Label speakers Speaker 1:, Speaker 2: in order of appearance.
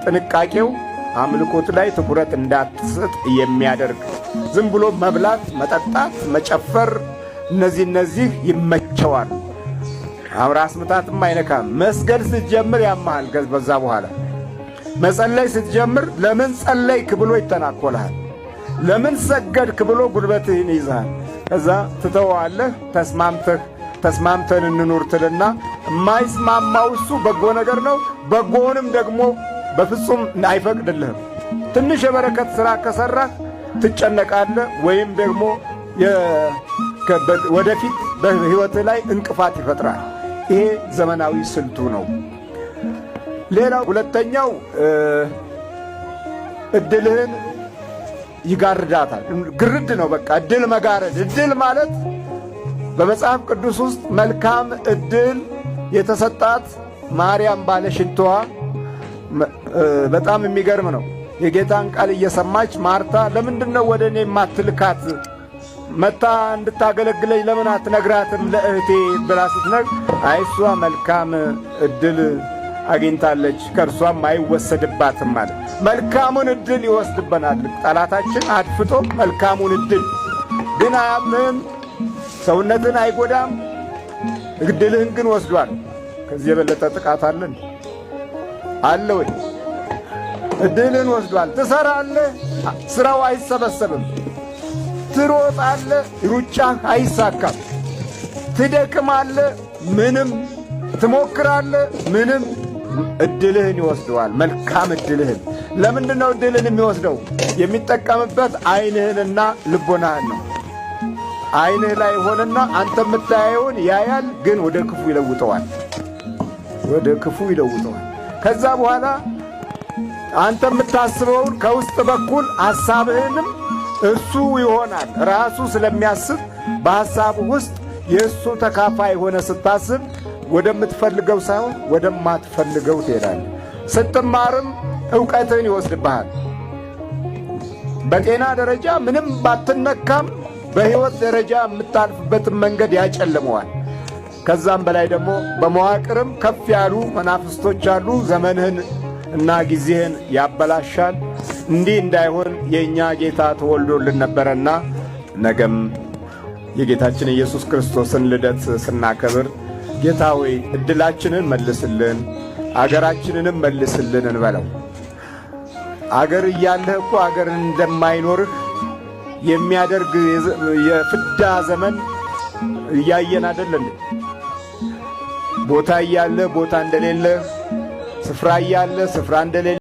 Speaker 1: ጥንቃቄው አምልኮት ላይ ትኩረት እንዳትሰጥ የሚያደርግ ዝም ብሎ መብላት፣ መጠጣት፣ መጨፈር እነዚህ ይመቸዋል። ራስ ምታትም አይነካም። መስገድ ስትጀምር ያማሃል። በዛ በኋላ መጸለይ ስትጀምር ለምን ጸለይክ ብሎ ይተናኮልሃል። ለምን ሰገድክ ብሎ ጉልበትህን ይዛል። ከዛ ትተዋለህ። ተስማምተን እንኑር ትልና የማይስማማው እሱ በጎ ነገር ነው። በጎውንም ደግሞ በፍጹም አይፈቅድልህም። ትንሽ የበረከት ሥራ ከሠራህ ትጨነቃለህ፣ ወይም ደግሞ ወደፊት በሕይወትህ ላይ እንቅፋት ይፈጥራል። ይሄ ዘመናዊ ስልቱ ነው። ሌላው ሁለተኛው ዕድልህን ይጋርዳታል። ግርድ ነው በቃ ዕድል መጋረድ። ዕድል ማለት በመጽሐፍ ቅዱስ ውስጥ መልካም ዕድል የተሰጣት ማርያም ባለ ሽቶዋ በጣም የሚገርም ነው። የጌታን ቃል እየሰማች ማርታ ለምንድነው ወደ እኔ የማትልካት? መታ እንድታገለግለኝ ለምን አትነግራትም ለእህቴ ብላ ስትነግር አይሷ መልካም ዕድል አግኝታለች ከእርሷም አይወሰድባትም ማለት። መልካሙን ዕድል ይወስድበናል ጠላታችን አድፍጦ። መልካሙን ዕድል ግን አያምህም፣ ሰውነትን አይጎዳም፣ ዕድልህን ግን ወስዷል። ከዚህ የበለጠ ጥቃት አለን አለ ወይ? ዕድልህን ወስዷል። ትሠራለህ፣ ሥራው አይሰበሰብም። ትሮጣለህ፣ ሩጫህ አይሳካም። ትደክማለህ፣ ምንም ትሞክራለህ፣ ምንም። ዕድልህን ይወስደዋል፣ መልካም ዕድልህን። ለምንድነው ዕድልን የሚወስደው? የሚጠቀምበት ዓይንህንና ልቦናህን ነው። ዓይንህ ላይ ሆነና አንተ የምታየውን ያያል፣ ግን ወደ ክፉ ይለውጠዋል። ከዛ በኋላ አንተ የምታስበውን ከውስጥ በኩል ሐሳብህንም እርሱ ይሆናል። ራሱ ስለሚያስብ በሐሳቡ ውስጥ የእሱ ተካፋይ ሆነ ስታስብ ወደምትፈልገው ሳይሆን ወደማትፈልገው ትሄዳለህ። ስትማርም ዕውቀትህን ይወስድብሃል። በጤና ደረጃ ምንም ባትነካም በሕይወት ደረጃ የምታልፍበትን መንገድ ያጨልመዋል። ከዛም በላይ ደግሞ በመዋቅርም ከፍ ያሉ መናፍስቶች አሉ። ዘመንህን እና ጊዜህን ያበላሻል። እንዲህ እንዳይሆን የእኛ ጌታ ተወልዶልን ነበረና ነገም የጌታችን ኢየሱስ ክርስቶስን ልደት ስናከብር ጌታ ሆይ ዕድላችንን መልስልን፣ አገራችንንም መልስልን እንበለው። አገር እያለህ እኮ አገርን እንደማይኖርህ የሚያደርግ የፍዳ ዘመን እያየን አይደለም? ቦታ እያለ ቦታ እንደሌለ፣ ስፍራ እያለ ስፍራ እንደሌለ